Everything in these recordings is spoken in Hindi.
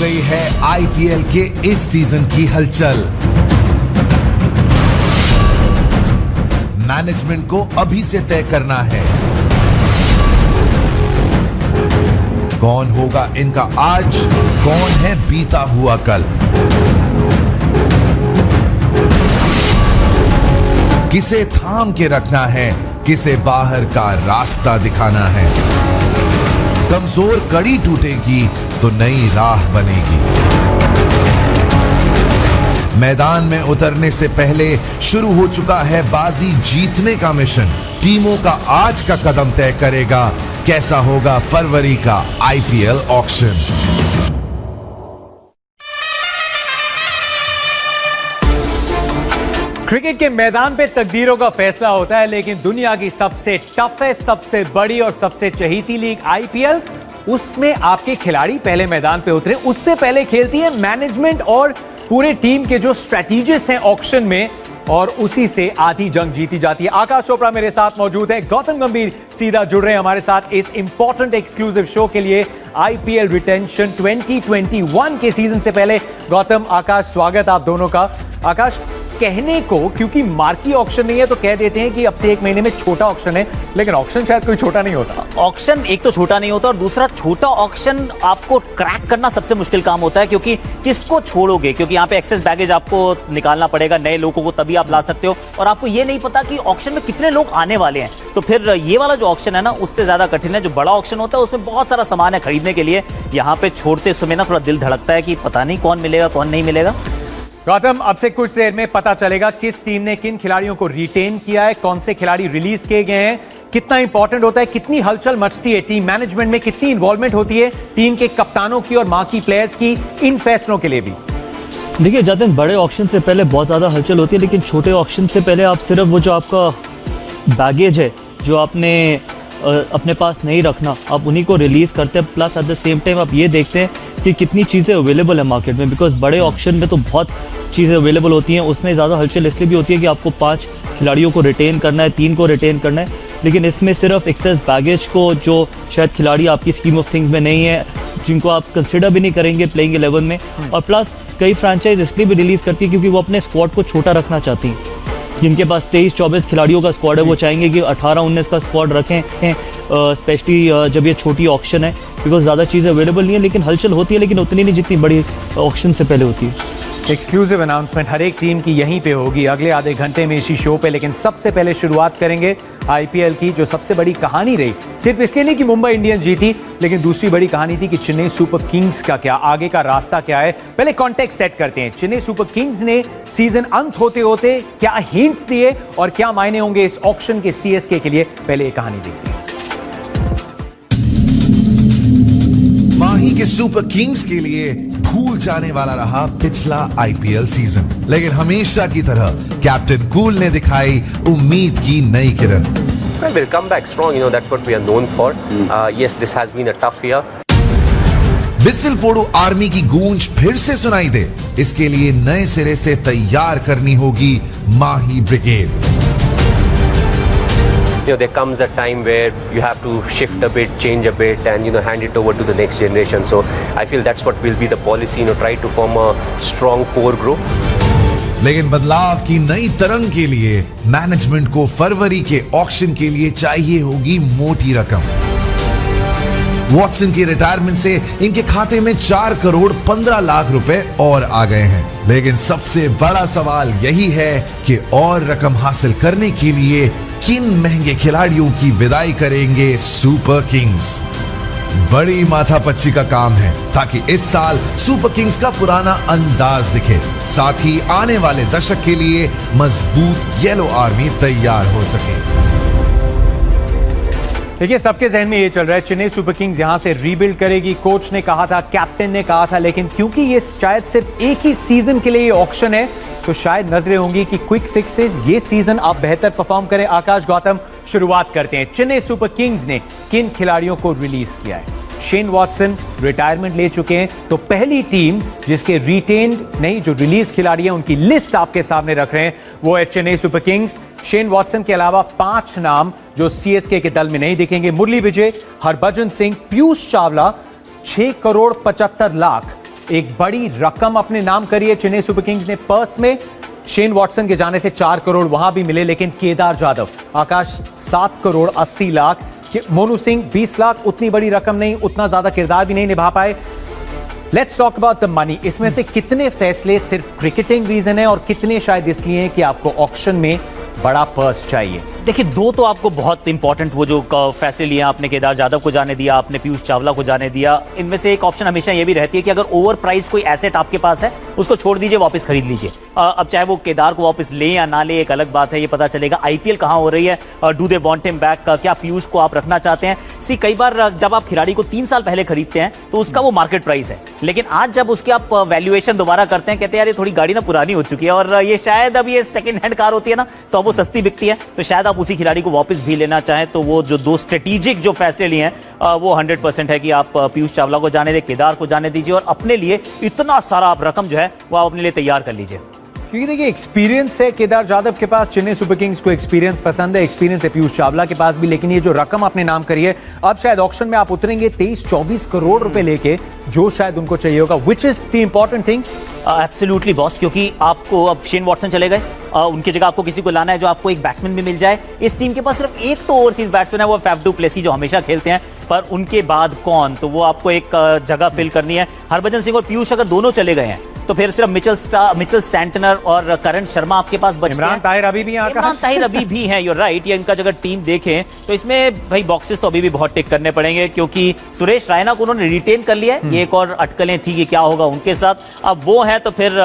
गई है आईपीएल के इस सीजन की हलचल। मैनेजमेंट को अभी से तय करना है कौन होगा इनका आज, कौन है बीता हुआ कल। किसे थाम के रखना है, किसे बाहर का रास्ता दिखाना है। कमजोर कड़ी टूटेगी तो नई राह बनेगी। मैदान में उतरने से पहले शुरू हो चुका है बाजी जीतने का मिशन। टीमों का आज का कदम तय करेगा कैसा होगा फरवरी का आईपीएल ऑक्शन। क्रिकेट के मैदान पे तकदीरों का फैसला होता है, लेकिन दुनिया की सबसे टफेस्ट, सबसे बड़ी और सबसे चहीती लीग आईपीएल, उसमें आपके खिलाड़ी पहले मैदान पे उतरे, उससे पहले खेलती है मैनेजमेंट और पूरे टीम के जो स्ट्रेटेजिस्ट हैं ऑक्शन में, और उसी से आधी जंग जीती जाती है। आकाश चोपड़ा मेरे साथ मौजूद है, गौतम गंभीर सीधा जुड़ रहे हैं हमारे साथ इस इंपॉर्टेंट एक्सक्लूसिव शो के लिए आईपीएल रिटेंशन 2021 के सीजन से पहले। गौतम, आकाश, स्वागत आप दोनों का। आकाश, कहने को क्योंकि मार्की ऑक्शन नहीं है तो कह देते हैं कि अब से एक महीने में छोटा ऑक्शन है, लेकिन ऑक्शन शायद कोई छोटा नहीं होता। ऑक्शन एक तो छोटा नहीं होता और दूसरा छोटा ऑक्शन आपको क्रैक करना सबसे मुश्किल काम होता है, क्योंकि किसको छोड़ोगे, क्योंकि यहाँ पे एक्सेस बैगेज आपको निकालना पड़ेगा, नए लोगों को तभी आप ला सकते हो, और आपको ये नहीं पता कि ऑक्शन में कितने लोग आने वाले हैं। तो फिर ये वाला जो ऑक्शन है ना, उससे ज्यादा कठिन है। जो बड़ा ऑक्शन होता है उसमें बहुत सारा सामान है खरीदने के लिए, यहाँ पे छोड़ते समय ना थोड़ा दिल धड़कता है कि पता नहीं कौन मिलेगा कौन नहीं मिलेगा। गौतम, अब से कुछ देर में पता चलेगा किस टीम ने किन खिलाड़ियों को रिटेन किया है, कौन से खिलाड़ी रिलीज किए गए हैं, कितना इंपॉर्टेंट होता है, कितनी हलचल मचती है टीम मैनेजमेंट में, कितनी इन्वॉल्वमेंट होती है टीम के कप्तानों की और मार्की प्लेयर्स की इन फैसलों के लिए भी। देखिए जतिन, बड़े ऑक्शन से पहले बहुत ज़्यादा हलचल होती है, लेकिन छोटे ऑक्शन से पहले आप सिर्फ वो जो आपका बैगेज है जो आपने अपने पास नहीं रखना, आप उन्हीं को रिलीज करते हैं। Plus at the same time आप ये देखते हैं कि कितनी चीज़ें अवेलेबल है मार्केट में, बिकॉज बड़े ऑक्शन में तो बहुत चीज़ें अवेलेबल होती हैं। उसमें ज़्यादा हलचल इसलिए भी होती है कि आपको 5 खिलाड़ियों को रिटेन करना है, 3 को रिटेन करना है, लेकिन इसमें सिर्फ एक्सेस बैगेज को, जो शायद खिलाड़ी आपकी स्कीम ऑफ थिंग्स में नहीं है, जिनको आप कंसिडर भी नहीं करेंगे प्लेइंग 11 में। और प्लस कई फ्रेंचाइज इसलिए भी रिलीज करती है क्योंकि वो अपने स्क्वाड को छोटा रखना चाहती हैं। जिनके पास 23-24 खिलाड़ियों का स्क्वाड है, वो चाहेंगे कि 18-19 का स्क्वाड रखें, स्पेशली जब ये छोटी ऑक्शन है, बिकॉज ज़्यादा चीज़ें अवेलेबल नहीं है। लेकिन हलचल होती है, लेकिन उतनी नहीं जितनी बड़ी ऑक्शन से पहले होती है। एक्सक्लूसिव अनाउंसमेंट हर एक टीम की यहीं पे होगी अगले आधे घंटे में इसी शो पे, लेकिन सबसे पहले शुरुआत करेंगे आईपीएल की जो सबसे बड़ी कहानी रही। सिर्फ इसलिए नहीं कि मुंबई इंडियंस जीती, लेकिन दूसरी बड़ी कहानी थी कि चेन्नई सुपर किंग्स का क्या आगे का रास्ता क्या है। पहले कॉन्टेक्स्ट सेट करते हैं। चेन्नई सुपर किंग्स ने सीजन अंत होते होते क्या हिंट्स दिए और क्या मायने होंगे इस ऑक्शन के सीएसके के लिए, पहले ये कहानी देखिए। माही के सुपर किंग्स के लिए भूल जाने वाला रहा पिछला आईपीएल सीजन, लेकिन हमेशा की तरह कैप्टन कूल ने दिखाई उम्मीद की नई किरण। Well, we'll come back strong. You know, that's what we are known for. Yes, this has been a tough year. बिसिल फोड़ो आर्मी की गूंज फिर से सुनाई दे, इसके लिए नए सिरे से तैयार करनी होगी माही brigade. You know, there comes a time where you have to shift a bit, change a bit, and hand it over to the next generation. So I feel that's what will be the policy. Try to form a strong core group. लेकिन बदलाव की नई तरंग के लिए मैनेजमेंट को फरवरी के ऑक्शन के लिए चाहिए होगी मोटी रकम। वॉटसन की रिटायरमेंट से इनके खाते में 4 करोड़ 15 लाख रुपए और आ गए हैं, लेकिन सबसे बड़ा सवाल यही है कि और रकम हासिल करने के लिए किन महंगे खिलाड़ियों की विदाई करेंगे सुपर किंग्स। बड़ी माथापच्ची का काम है ताकि इस साल सुपर किंग्स का पुराना अंदाज दिखे, साथ ही आने वाले दशक के लिए मजबूत येलो आर्मी तैयार हो सके। देखिए, सबके जहन में ये चल रहा है चेन्नई सुपर किंग्स यहां से रीबिल्ड करेगी। कोच ने कहा था, कैप्टन ने कहा था, लेकिन क्योंकि ये शायद सिर्फ एक ही सीजन के लिए ये ऑक्शन है, तो शायद नजरें होंगी कि क्विक फिक्सेस ये सीजन आप बेहतर परफॉर्म करें। आकाश, गौतम, शुरुआत करते हैं। चेन्नई सुपर किंग्स ने किन खिलाड़ियों को रिलीज किया है? शेन वॉटसन रिटायरमेंट ले चुके हैं, तो पहली टीम जिसके रिटेन्ड नहीं, जो रिलीज खिलाड़ी हैं उनकी लिस्ट आपके सामने रख रहे हैं, वो है Chennai super Kings. Shane Watson के अलावा 5 नाम जो सीएसके के दल में नहीं दिखेंगे: मुरली विजय, हरभजन सिंह, पीयूष चावला, 6 करोड़ 75 लाख, एक बड़ी रकम अपने नाम करी है चेन्नई सुपर किंग्स ने पर्स में। शेन वॉटसन के जाने से 4 करोड़ वहां भी मिले, लेकिन केदार जाधव, आकाश 7 करोड़ 80 लाख, मोनू सिंह 20 लाख, उतनी बड़ी रकम नहीं, उतना ज्यादा किरदार भी नहीं निभा पाए। Let's talk about the money. इसमें से कितने फैसले सिर्फ क्रिकेटिंग रीजन है और कितने शायद इसलिए हैं कि आपको ऑक्शन में बड़ा पर्स चाहिए? देखिए, दो तो आपको बहुत इंपॉर्टेंट वो जो फैसले लिए आपने, केदार जाधव को जाने दिया, आपने पीयूष चावला को जाने दिया। इनमें से एक ऑप्शन हमेशा ये भी रहती है कि अगर ओवर प्राइस कोई एसेट आपके पास है उसको छोड़ दीजिए, वापस खरीद लीजिए। अब चाहे वो केदार को वापस ले या ना ले एक अलग बात है, ये पता चलेगा। आईपीएल कहां हो रही है, do they want him back, क्या पीयूष को आप रखना चाहते हैं? सी, कई बार जब आप खिलाड़ी को 3 साल पहले खरीदते हैं तो उसका वो मार्केट प्राइस है, लेकिन आज जब उसके आप वैल्यूएशन दोबारा करते हैं, कहते हैं यार ये थोड़ी गाड़ी ना पुरानी हो चुकी है और ये शायद अब ये सेकंड हैंड कार होती है ना, तो वो सस्ती बिकती है, तो शायद आप उसी खिलाड़ी को वापस भी लेना चाहें। तो वो जो दो स्ट्रेटेजिक जो फैसले लिए हैं वो 100% है कि आप पीयूष चावला को जाने दे, केदार को जाने दीजिए और अपने लिए इतना सारा आप रकम जो है वो आप अपने लिए तैयार कर लीजिए। क्योंकि देखिए, एक्सपीरियंस है केदार जाधव के पास, चेन्नई सुपर किंग्स को एक्सपीरियंस पसंद है, एक्सपीरियंस है पीयूष चावला के पास भी, लेकिन ये जो रकम आपने नाम करी है, अब शायद ऑक्शन में आप उतरेंगे 23-24 करोड़ रुपए लेके, जो शायद उनको चाहिए होगा, which is the important thing. Absolutely boss, क्योंकि आपको अब शेन वॉटसन चले गए, उनकी जगह आपको किसी को लाना है जो आपको एक बैट्समैन भी मिल जाए। इस टीम के पास सिर्फ एक तो ओवरसीज बैट्समैन है, वो फैफ डू प्लेसी, जो हमेशा खेलते हैं, पर उनके बाद कौन, तो वो आपको एक जगह फिल करनी है। हरभजन सिंह और पीयूष अगर दोनों चले गए हैं तो फिर सिर्फ मिचेल सैंटनर और करण शर्मा आपके पास बचते हैं। इमरान ताहिर अभी भी हैं, यूर राइट। ये इनका अगर टीम देखें तो इसमें भाई बॉक्सेस तो अभी भी बहुत टिक करने पड़ेंगे, क्योंकि सुरेश रैना को उन्होंने रिटेन कर लिया है। ये एक और अटकलें थी कि क्या होगा उनके साथ, अब वो है तो फिर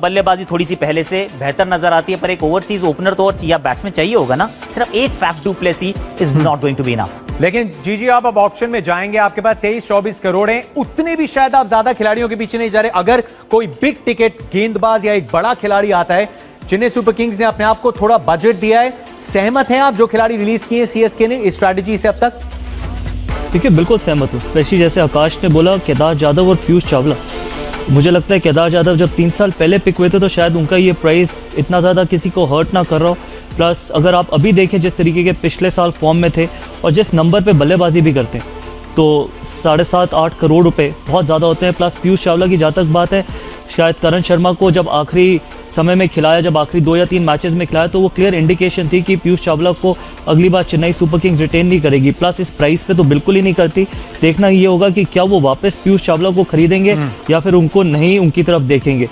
बल्लेबाजी थोड़ी सी पहले से बेहतर नजर आती है, पर एक ओवरसीज ओपनर तो और या बैट्समैन चाहिए होगा ना। सिर्फ एक Faf du Plessis is not going to be enough. लेकिन जी आप अब ऑप्शन में जाएंगे, आपके पास 23-24 करोड़ हैं, उतने भी शायद आप ज्यादा खिलाड़ियों के पीछे नहीं जा रहे। अगर कोई बिग टिकट गेंदबाज या एक बड़ा खिलाड़ी आता है, चेन्नई सुपर किंग्स ने अपने आप को थोड़ा बजट दिया है, सहमत हैं आप जो खिलाड़ी रिलीज किए सीएसके ने इस स्ट्रैटेजी से अब तक? ठीक है, बिल्कुल सहमत हूँ। स्पेशली जैसे आकाश ने बोला, केदार जाधव और पीयूष चावला, मुझे लगता है केदार जाधव जब 3 साल पहले पिक हुए थे तो शायद उनका ये प्राइस इतना ज़्यादा किसी को हर्ट ना कर रहा हो। प्लस अगर आप अभी देखें जिस तरीके के पिछले साल फॉर्म में थे और जिस नंबर पे बल्लेबाजी भी करते हैं, तो 7.5-8 करोड़ रुपए बहुत ज़्यादा होते हैं। प्लस पीयूष चावला की जहाँ तक बात है, शायद करण शर्मा को जब आखिरी समय में खिलाया, जब आखिरी 2 या 3 मैचेस में खिलाया, तो वो क्लियर इंडिकेशन थी कि पीयूष चावला को अगली बार चेन्नई सुपर किंग्स रिटेन नहीं करेगी। प्लस इस प्राइस पे तो बिल्कुल ही नहीं करती। देखना ये होगा कि क्या वो वापस पीयूष चावला को खरीदेंगे या फिर उनको नहीं उनकी तरफ देखेंगे।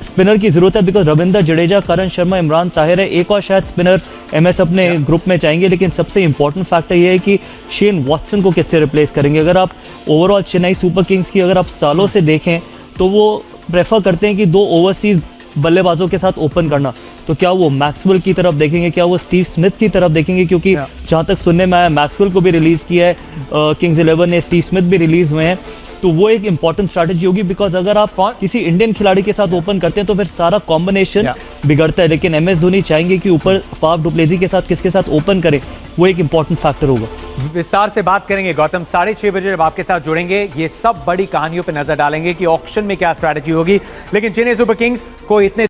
स्पिनर की जरूरत है, बिकॉज रविंद्र जडेजा, करण शर्मा, इमरान ताहिर है, एक और शायद स्पिनर एमएस अपने ग्रुप में चाहेंगे। लेकिन सबसे इंपॉर्टेंट फैक्टर ये है कि शेन वॉटसन को किससे रिप्लेस करेंगे। अगर आप ओवरऑल चेन्नई सुपर किंग्स की अगर आप सालों से देखें तो वो प्रेफर करते हैं कि 2 ओवरसीज बल्लेबाजों के साथ ओपन करना। तो क्या वो मैक्सवेल की तरफ देखेंगे, क्या वो स्टीव स्मिथ की तरफ देखेंगे? क्योंकि जहां तक सुनने में आया, मैक्सवेल को भी रिलीज किया है किंग्स 11 ने, स्टीव स्मिथ भी रिलीज हुए हैं। तो वो एक इंपॉर्टेंट स्ट्रैटेजी होगी, बिकॉज अगर आप किसी इंडियन खिलाड़ी के साथ ओपन करते हैं तो फिर सारा कॉम्बिनेशन बिगड़ता है। लेकिन एमएस धोनी चाहेंगे कि ऊपर फाफ डू प्लेसी के साथ किसके साथ ओपन करें, वो एक इंपॉर्टेंट फैक्टर होगा। विस्तार से बात करेंगे गौतम, 6:30 बजे जब आपके साथ जुड़ेंगे, ये सब बड़ी कहानियों पर नजर डालेंगे कि ऑक्शन में क्या स्ट्रैटेजी होगी। लेकिन चेन्नई सुपर किंग्स को इतने